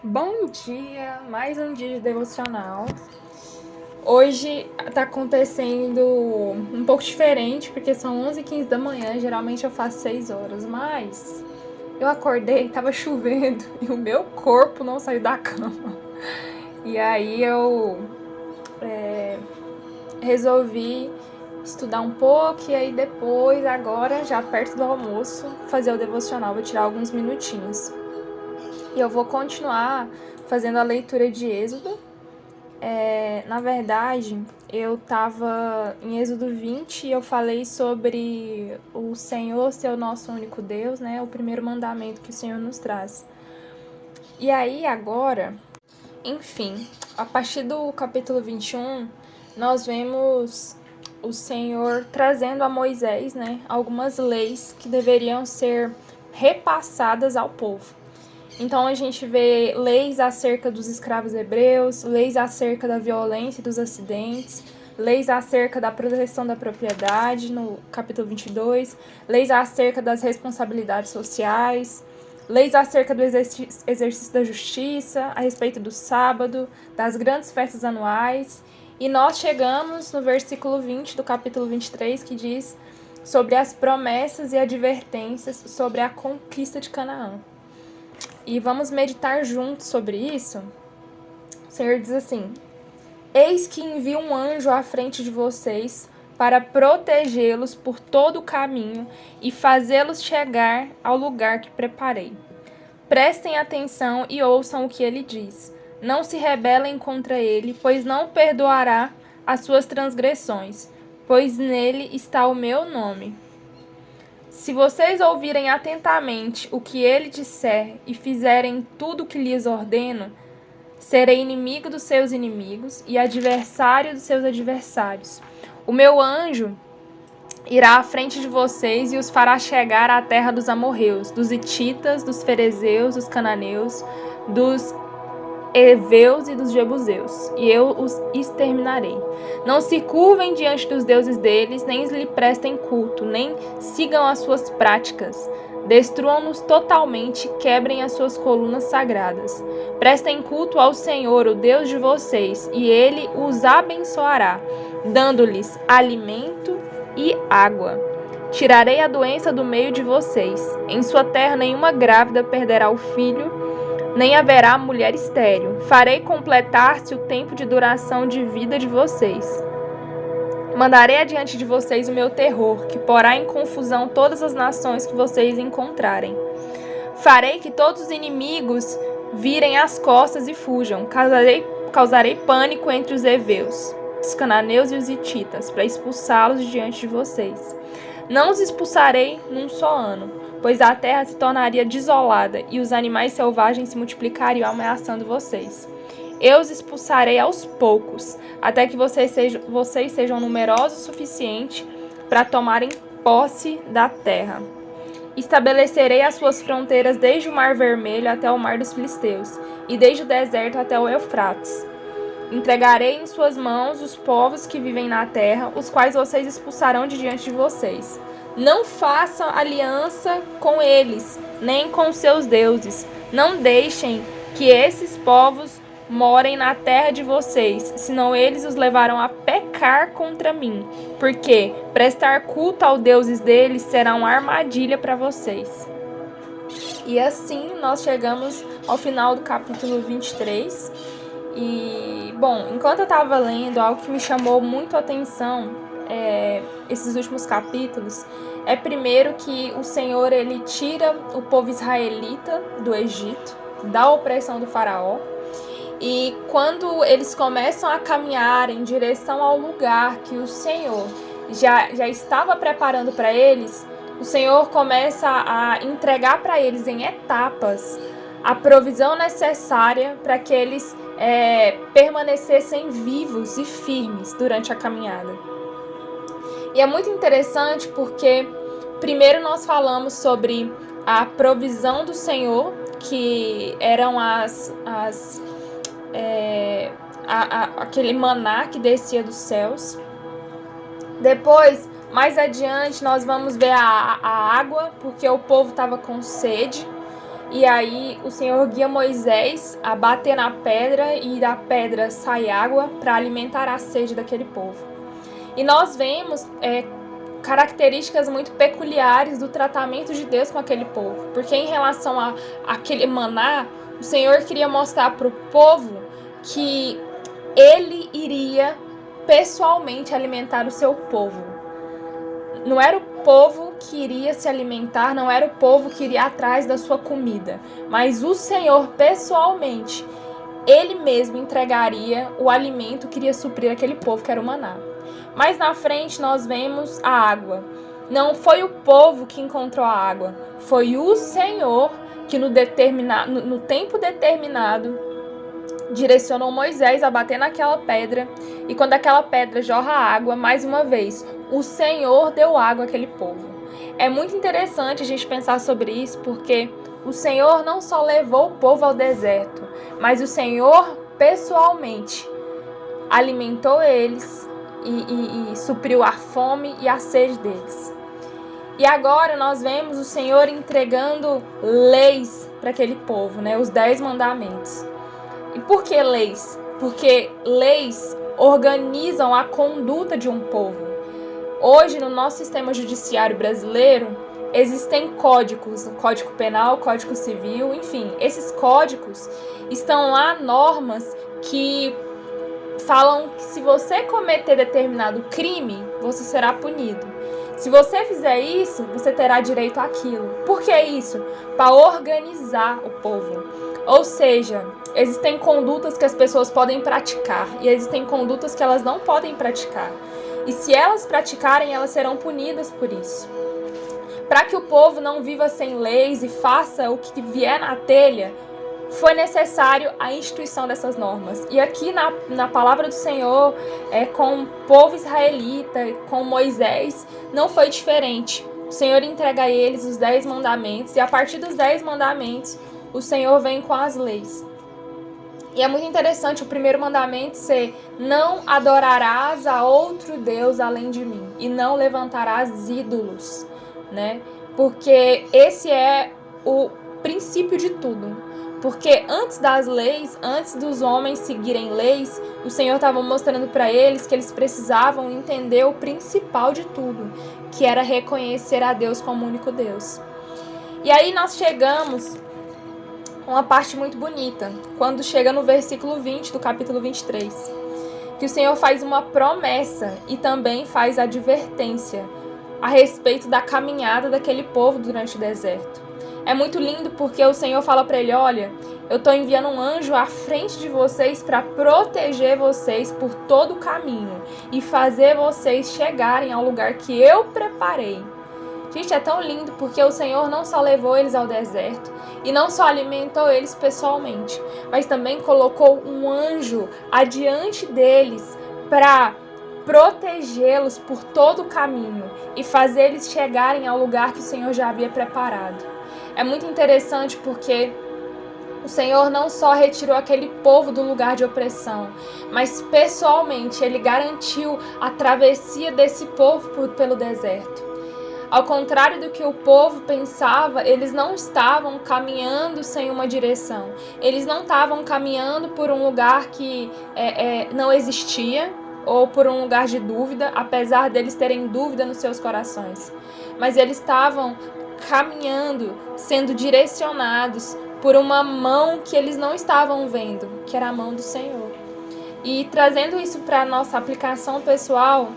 Bom dia, mais um dia de devocional. Hoje tá acontecendo um pouco diferente, porque são 11h15 da manhã, geralmente eu faço 6 horas, mas eu acordei, tava chovendo e o meu corpo não saiu da cama. E aí eu resolvi estudar um pouco e aí depois, agora, já perto do almoço, fazer o devocional, vou tirar alguns minutinhos. E eu vou continuar fazendo a leitura de Êxodo. Na verdade, eu estava em Êxodo 20 e eu falei sobre o Senhor ser o nosso único Deus, né? O primeiro mandamento que o Senhor nos traz. E aí, agora, enfim, a partir do capítulo 21, nós vemos o Senhor trazendo a Moisés, né, algumas leis que deveriam ser repassadas ao povo. Então a gente vê leis acerca dos escravos hebreus, leis acerca da violência e dos acidentes, leis acerca da proteção da propriedade, no capítulo 22, leis acerca das responsabilidades sociais, leis acerca do exercício da justiça, a respeito do sábado, das grandes festas anuais. E nós chegamos no versículo 20 do capítulo 23, que diz sobre as promessas e advertências sobre a conquista de Canaã. E vamos meditar juntos sobre isso. O Senhor diz assim: Eis que envio um anjo à frente de vocês para protegê-los por todo o caminho e fazê-los chegar ao lugar que preparei. Prestem atenção e ouçam o que ele diz. Não se rebelem contra ele, pois não perdoará as suas transgressões, pois nele está o meu nome. Se vocês ouvirem atentamente o que ele disser e fizerem tudo o que lhes ordeno, serei inimigo dos seus inimigos e adversário dos seus adversários. O meu anjo irá à frente de vocês e os fará chegar à terra dos amorreus, dos hititas, dos ferezeus, dos cananeus, dos heveus e dos jebuseus, e eu os exterminarei. Não se curvem diante dos deuses deles, nem lhe prestem culto, nem sigam as suas práticas. Destruam-nos totalmente, quebrem as suas colunas sagradas. Prestem culto ao Senhor, o Deus de vocês, e ele os abençoará, dando-lhes alimento e água. Tirarei a doença do meio de vocês. Em sua terra nenhuma grávida perderá o filho, nem haverá mulher estéril. Farei completar-se o tempo de duração de vida de vocês. Mandarei adiante de vocês o meu terror, que porá em confusão todas as nações que vocês encontrarem. Farei que todos os inimigos virem as costas e fujam. Causarei pânico entre os heveus, os cananeus e os hititas, para expulsá-los de diante de vocês. Não os expulsarei num só ano, pois a terra se tornaria desolada e os animais selvagens se multiplicariam ameaçando vocês. Eu os expulsarei aos poucos, até que vocês sejam numerosos o suficiente para tomarem posse da terra. Estabelecerei as suas fronteiras desde o Mar Vermelho até o Mar dos Filisteus, e desde o deserto até o Eufrates. Entregarei em suas mãos os povos que vivem na terra, os quais vocês expulsarão de diante de vocês. Não façam aliança com eles, nem com seus deuses. Não deixem que esses povos morem na terra de vocês, senão eles os levarão a pecar contra mim, porque prestar culto aos deuses deles será uma armadilha para vocês. E assim nós chegamos ao final do capítulo 23. E, bom, enquanto eu estava lendo, algo que me chamou muito a atenção esses últimos capítulos é primeiro que o Senhor ele tira o povo israelita do Egito, da opressão do faraó, e quando eles começam a caminhar em direção ao lugar que o Senhor já estava preparando para eles, o Senhor começa a entregar para eles em etapas a provisão necessária para que eles permanecessem vivos e firmes durante a caminhada. E é muito interessante porque primeiro nós falamos sobre a provisão do Senhor, que eram aquele maná que descia dos céus. Depois, mais adiante, nós vamos ver a água, porque o povo estava com sede. E aí o Senhor guia Moisés a bater na pedra e da pedra sai água para alimentar a sede daquele povo. E nós vemos características muito peculiares do tratamento de Deus com aquele povo. Porque em relação a aquele maná, o Senhor queria mostrar para o povo que ele iria pessoalmente alimentar o seu povo. Não era o povo que iria se alimentar, não era o povo que iria atrás da sua comida, mas o Senhor pessoalmente, ele mesmo entregaria o alimento que iria suprir aquele povo, que era o maná. Mais na frente nós vemos a água. Não foi o povo que encontrou a água, foi o Senhor que no tempo determinado direcionou Moisés a bater naquela pedra, e quando aquela pedra jorra água, mais uma vez, o Senhor deu água àquele povo. É muito interessante a gente pensar sobre isso, porque o Senhor não só levou o povo ao deserto, mas o Senhor pessoalmente alimentou eles e supriu a fome e a sede deles. E agora nós vemos o Senhor entregando leis para aquele povo, né? Os 10 mandamentos. E por que leis? Porque leis organizam a conduta de um povo. Hoje, no nosso sistema judiciário brasileiro, existem códigos, Código Penal, Código Civil, enfim. Esses códigos estão lá normas que falam que se você cometer determinado crime, você será punido. Se você fizer isso, você terá direito àquilo. Por que isso? Para organizar o povo. Ou seja, existem condutas que as pessoas podem praticar e existem condutas que elas não podem praticar. E se elas praticarem, elas serão punidas por isso. Para que o povo não viva sem leis e faça o que vier na telha, foi necessário a instituição dessas normas. E aqui na palavra do Senhor, com o povo israelita, com Moisés, não foi diferente. O Senhor entrega a eles os 10 mandamentos, e a partir dos 10 mandamentos, o Senhor vem com as leis. E é muito interessante o primeiro mandamento ser: não adorarás a outro Deus além de mim, e não levantarás ídolos, né? Porque esse é o princípio de tudo. Porque antes das leis, antes dos homens seguirem leis, o Senhor estava mostrando para eles que eles precisavam entender o principal de tudo, que era reconhecer a Deus como único Deus. E aí nós chegamos a uma parte muito bonita, quando chega no versículo 20 do capítulo 23, que o Senhor faz uma promessa e também faz advertência a respeito da caminhada daquele povo durante o deserto. É muito lindo porque o Senhor fala para ele: olha, eu estou enviando um anjo à frente de vocês para proteger vocês por todo o caminho e fazer vocês chegarem ao lugar que eu preparei. Gente, é tão lindo porque o Senhor não só levou eles ao deserto e não só alimentou eles pessoalmente, mas também colocou um anjo adiante deles para protegê-los por todo o caminho e fazer eles chegarem ao lugar que o Senhor já havia preparado. É muito interessante porque o Senhor não só retirou aquele povo do lugar de opressão, mas pessoalmente Ele garantiu a travessia desse povo pelo deserto. Ao contrário do que o povo pensava, eles não estavam caminhando sem uma direção. Eles não estavam caminhando por um lugar que não existia, ou por um lugar de dúvida, apesar deles terem dúvida nos seus corações. Mas eles estavam caminhando, sendo direcionados por uma mão que eles não estavam vendo, que era a mão do Senhor. E trazendo isso para a nossa aplicação pessoal,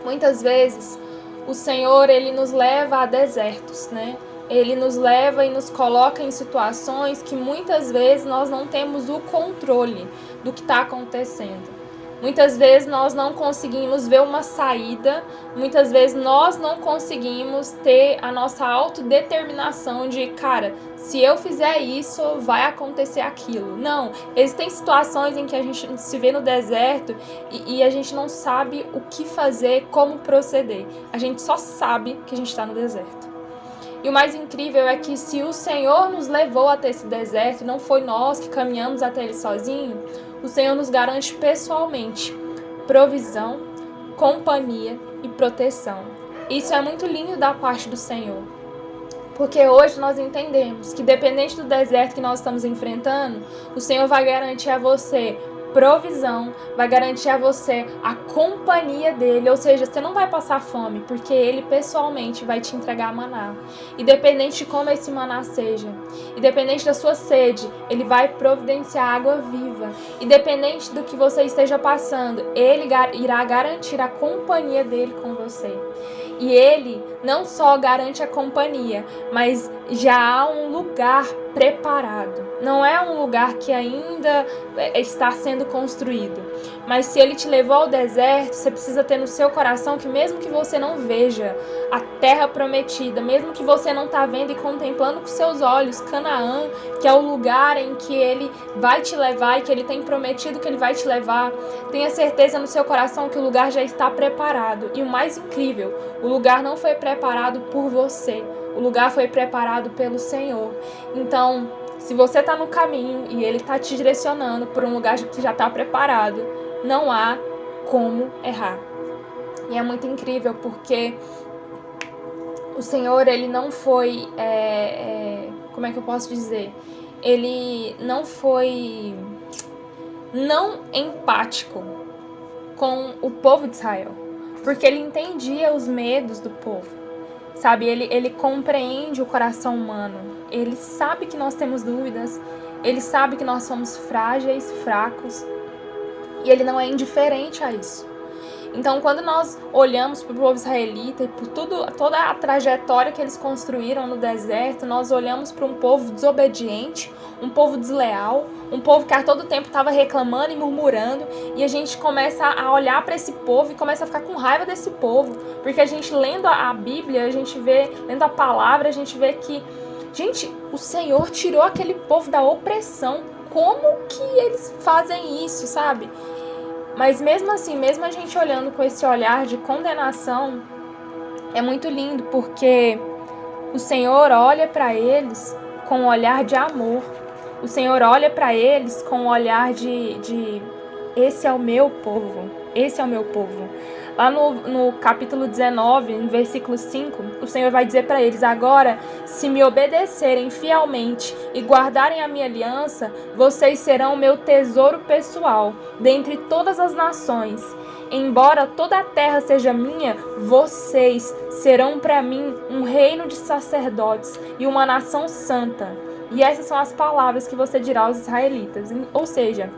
muitas vezes o Senhor, Ele nos leva a desertos, né? Ele nos leva e nos coloca em situações que muitas vezes nós não temos o controle do que está acontecendo. Muitas vezes nós não conseguimos ver uma saída, muitas vezes nós não conseguimos ter a nossa autodeterminação de, cara, se eu fizer isso, vai acontecer aquilo. Não, existem situações em que a gente se vê no deserto e a gente não sabe o que fazer, como proceder. A gente só sabe que a gente está no deserto. E o mais incrível é que se o Senhor nos levou até esse deserto, não foi nós que caminhamos até ele sozinho, o Senhor nos garante pessoalmente provisão, companhia e proteção. Isso é muito lindo da parte do Senhor, Porque hoje nós entendemos que, dependente do deserto que nós estamos enfrentando, o Senhor vai garantir a você provisão, vai garantir a você a companhia dele, ou seja, você não vai passar fome, porque ele pessoalmente vai te entregar maná. Independente de como esse maná seja, independente da sua sede, ele vai providenciar água viva. Independente do que você esteja passando, ele irá garantir a companhia dele com você. E ele não só garante a companhia, mas já há um lugar preparado. Não é um lugar que ainda está sendo construído. Mas se ele te levou ao deserto, você precisa ter no seu coração que mesmo que você não veja a terra prometida, mesmo que você não está vendo e contemplando com seus olhos Canaã, que é o lugar em que ele vai te levar e que ele tem prometido que ele vai te levar, tenha certeza no seu coração que o lugar já está preparado. E o mais incrível, o lugar não foi preparado por você, o lugar foi preparado pelo Senhor. Então, se você está no caminho e ele está te direcionando por um lugar que já está preparado, não há como errar. E é muito incrível porque o Senhor, ele não foi, como é que eu posso dizer? Ele não foi não empático com o povo de Israel, porque ele entendia os medos do povo. Sabe, ele compreende o coração humano, ele sabe que nós temos dúvidas, ele sabe que nós somos frágeis, fracos, e ele não é indiferente a isso. Então, quando nós olhamos para o povo israelita e por toda a trajetória que eles construíram no deserto, nós olhamos para um povo desobediente, um povo desleal, um povo que a todo tempo estava reclamando e murmurando, e a gente começa a olhar para esse povo e começa a ficar com raiva desse povo, porque a gente lendo a Bíblia, a gente vê, lendo a palavra, a gente vê que, gente, o Senhor tirou aquele povo da opressão. Como que eles fazem isso, sabe? Mas mesmo assim, mesmo a gente olhando com esse olhar de condenação, é muito lindo, porque o Senhor olha para eles com um olhar de amor. O Senhor olha para eles com um olhar de esse é o meu povo, esse é o meu povo. Lá no capítulo 19, no versículo 5, o Senhor vai dizer para eles: agora, se me obedecerem fielmente e guardarem a minha aliança, vocês serão meu tesouro pessoal dentre todas as nações. Embora toda a terra seja minha, vocês serão para mim um reino de sacerdotes e uma nação santa. E essas são as palavras que você dirá aos israelitas. Ou seja,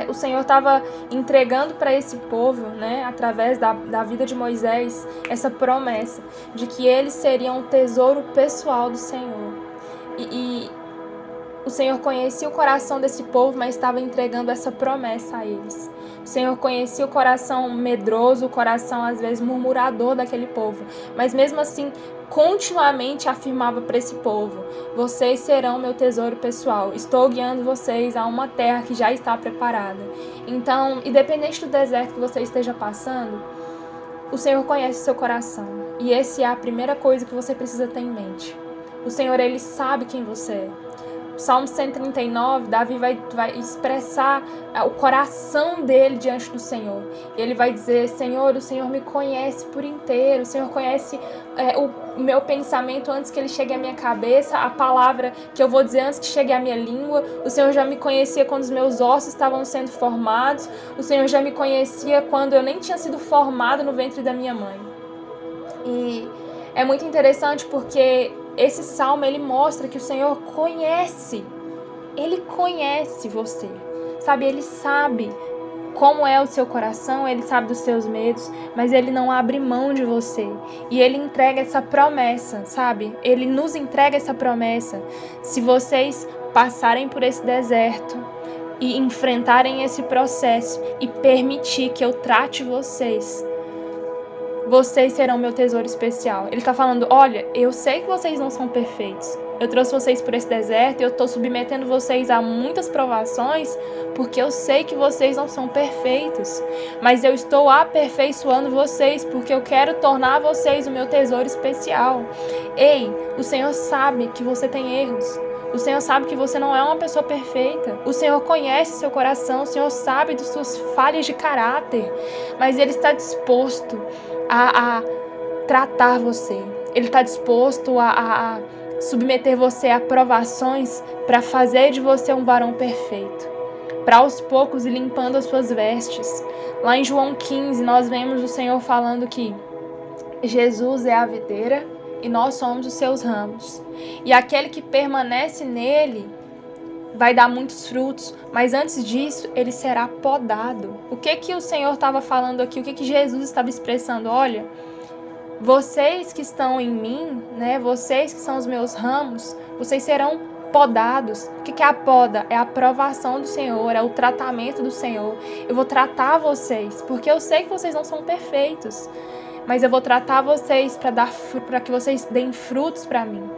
o Senhor estava entregando para esse povo, né, através da vida de Moisés, essa promessa de que eles seriam o tesouro pessoal do Senhor. E o Senhor conhecia o coração desse povo, mas estava entregando essa promessa a eles. O Senhor conhecia o coração medroso, o coração às vezes murmurador daquele povo, mas mesmo assim continuamente afirmava para esse povo: vocês serão meu tesouro pessoal, estou guiando vocês a uma terra que já está preparada. Então, independente do deserto que você esteja passando, o Senhor conhece o seu coração, e essa é a primeira coisa que você precisa ter em mente. O Senhor, ele sabe quem você é. Salmo 139, Davi vai expressar o coração dele diante do Senhor. Ele vai dizer: Senhor, o Senhor me conhece por inteiro, o Senhor conhece o meu pensamento antes que ele chegue à minha cabeça, a palavra que eu vou dizer antes que chegue à minha língua. O Senhor já me conhecia quando os meus ossos estavam sendo formados, o Senhor já me conhecia quando eu nem tinha sido formado no ventre da minha mãe. E é muito interessante porque esse salmo, ele mostra que o Senhor conhece, ele conhece você, sabe? Ele sabe como é o seu coração, ele sabe dos seus medos, mas ele não abre mão de você. E ele entrega essa promessa, sabe? Ele nos entrega essa promessa. Se vocês passarem por esse deserto e enfrentarem esse processo e permitir que eu trate vocês serão meu tesouro especial. Ele está falando: olha, eu sei que vocês não são perfeitos. Eu trouxe vocês por esse deserto e eu estou submetendo vocês a muitas provações porque eu sei que vocês não são perfeitos. Mas eu estou aperfeiçoando vocês porque eu quero tornar vocês o meu tesouro especial. Ei, o Senhor sabe que você tem erros. O Senhor sabe que você não é uma pessoa perfeita. O Senhor conhece seu coração. O Senhor sabe das suas falhas de caráter. Mas Ele está disposto a tratar você. Ele está disposto a submeter você a provações para fazer de você um varão perfeito, para aos poucos ir limpando as suas vestes. Lá em João 15, nós vemos o Senhor falando que Jesus é a videira e nós somos os seus ramos. E aquele que permanece nele vai dar muitos frutos, mas antes disso, ele será podado. O que o Senhor estava falando aqui? O que Jesus estava expressando? Olha, vocês que estão em mim, né? Vocês que são os meus ramos, vocês serão podados. O que é a poda? É a aprovação do Senhor, é o tratamento do Senhor. Eu vou tratar vocês, porque eu sei que vocês não são perfeitos, mas eu vou tratar vocês para que vocês deem frutos para mim.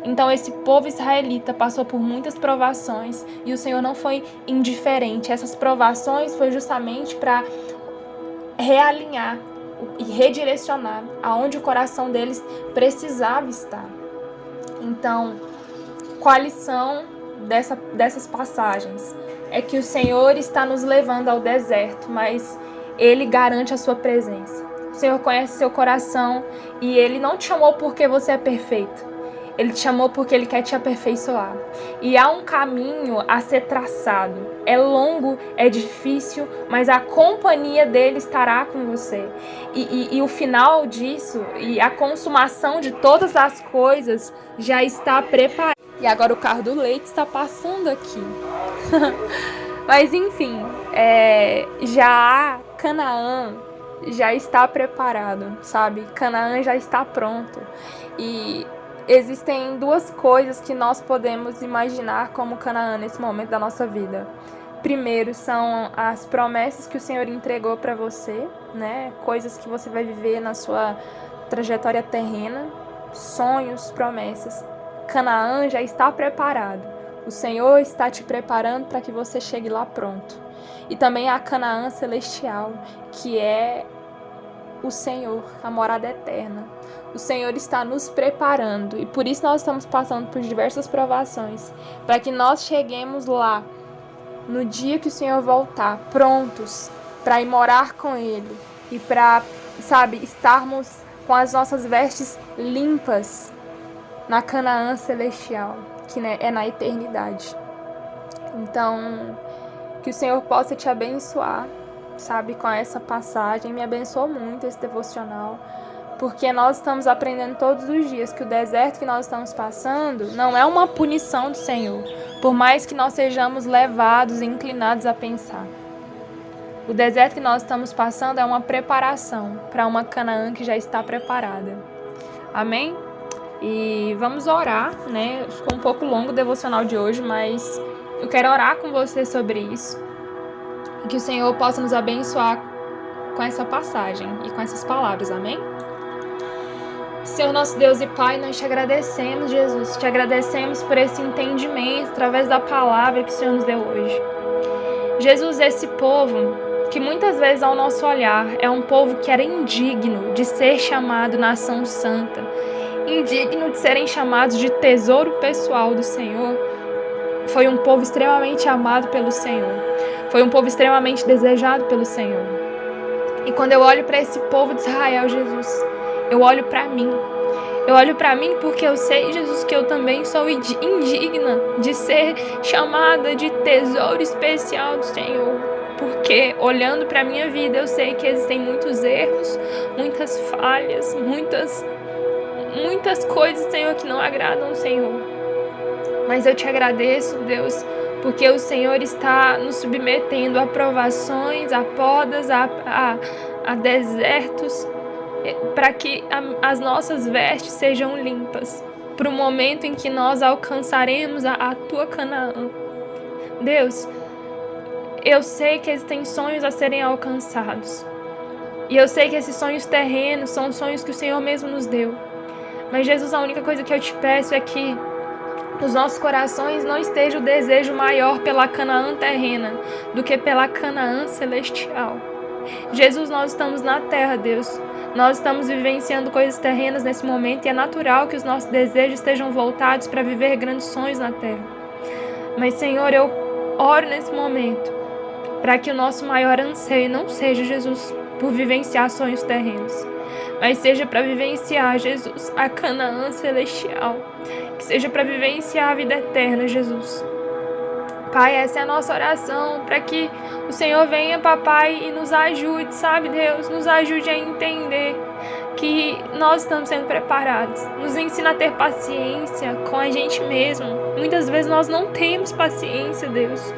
Então esse povo israelita passou por muitas provações e o Senhor não foi indiferente. Essas provações foi justamente para realinhar e redirecionar aonde o coração deles precisava estar. Então, qual a lição dessas passagens? É que o Senhor está nos levando ao deserto, mas Ele garante a sua presença. O Senhor conhece seu coração e Ele não te chamou porque você é perfeito. Ele te chamou porque Ele quer te aperfeiçoar. E há um caminho a ser traçado. É longo, é difícil, mas a companhia dele estará com você. E o final disso, e a consumação de todas as coisas já está preparada. E agora o carro do leite está passando aqui. Mas enfim, já Canaã já está preparado, sabe? Canaã já está pronto. E existem duas coisas que nós podemos imaginar como Canaã nesse momento da nossa vida. Primeiro são as promessas que o Senhor entregou para você, né? Coisas que você vai viver na sua trajetória terrena, sonhos, promessas. Canaã já está preparado. O Senhor está te preparando para que você chegue lá pronto. E também a Canaã celestial, que é o Senhor, a morada eterna. O Senhor está nos preparando e por isso nós estamos passando por diversas provações, para que nós cheguemos lá no dia que o Senhor voltar, prontos para ir morar com Ele e para, estarmos com as nossas vestes limpas na Canaã celestial, que é na eternidade. Então, que o Senhor possa te abençoar, com essa passagem. Me abençoou muito esse devocional, porque nós estamos aprendendo todos os dias que o deserto que nós estamos passando não é uma punição do Senhor, por mais que nós sejamos levados e inclinados a pensar. O deserto que nós estamos passando é uma preparação para uma Canaã que já está preparada. Amém? E vamos orar, né? Ficou um pouco longo o devocional de hoje, mas eu quero orar com você sobre isso. E que o Senhor possa nos abençoar com essa passagem e com essas palavras. Amém? Senhor nosso Deus e Pai, nós te agradecemos, Jesus. Te agradecemos por esse entendimento através da palavra que o Senhor nos deu hoje. Jesus, esse povo que muitas vezes ao nosso olhar é um povo que era indigno de ser chamado nação santa, indigno de serem chamados de tesouro pessoal do Senhor, foi um povo extremamente amado pelo Senhor, foi um povo extremamente desejado pelo Senhor. E quando eu olho para esse povo de Israel, Jesus, eu olho para mim. Eu olho para mim porque eu sei, Jesus, que eu também sou indigna de ser chamada de tesouro especial do Senhor. Porque olhando para a minha vida, eu sei que existem muitos erros, muitas falhas, muitas coisas, Senhor, que não agradam o Senhor. Mas eu te agradeço, Deus, porque o Senhor está nos submetendo a provações, a podas, a desertos, para que as nossas vestes sejam limpas, para o momento em que nós alcançaremos a tua Canaã. Deus, eu sei que existem sonhos a serem alcançados, e eu sei que esses sonhos terrenos são sonhos que o Senhor mesmo nos deu. Mas, Jesus, a única coisa que eu te peço é que nos nossos corações não esteja o desejo maior pela Canaã terrena do que pela Canaã celestial. Jesus, nós estamos na terra, Deus. Nós estamos vivenciando coisas terrenas nesse momento e é natural que os nossos desejos estejam voltados para viver grandes sonhos na terra. Mas, Senhor, eu oro nesse momento para que o nosso maior anseio não seja, Jesus, por vivenciar sonhos terrenos, mas seja para vivenciar, Jesus, a Canaã celestial, que seja para vivenciar a vida eterna, Jesus. Pai, essa é a nossa oração, para que o Senhor venha, papai, e nos ajude, sabe, Deus? Nos ajude a entender que nós estamos sendo preparados. Nos ensina a ter paciência com a gente mesmo. Muitas vezes nós não temos paciência, Deus.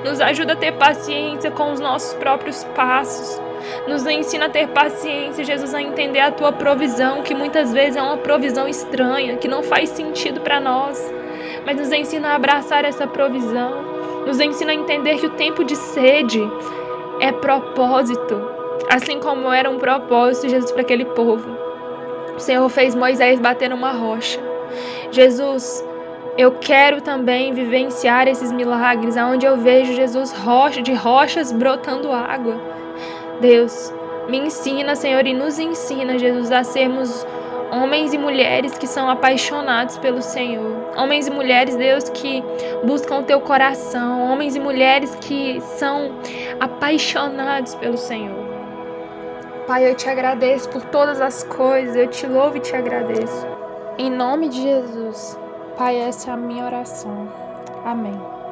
Nos ajuda a ter paciência com os nossos próprios passos. Nos ensina a ter paciência, Jesus, a entender a Tua provisão, que muitas vezes é uma provisão estranha, que não faz sentido para nós. Mas nos ensina a abraçar essa provisão. Nos ensina a entender que o tempo de sede é propósito, assim como era um propósito, Jesus, para aquele povo. O Senhor fez Moisés bater numa rocha. Jesus, eu quero também vivenciar esses milagres, onde eu vejo, Jesus, de rochas brotando água. Deus, me ensina, Senhor, e nos ensina, Jesus, a sermos homens e mulheres que são apaixonados pelo Senhor. Homens e mulheres, Deus, que buscam o Teu coração. Homens e mulheres que são apaixonados pelo Senhor. Pai, eu Te agradeço por todas as coisas. Eu Te louvo e Te agradeço. Em nome de Jesus. Pai, essa é a minha oração. Amém.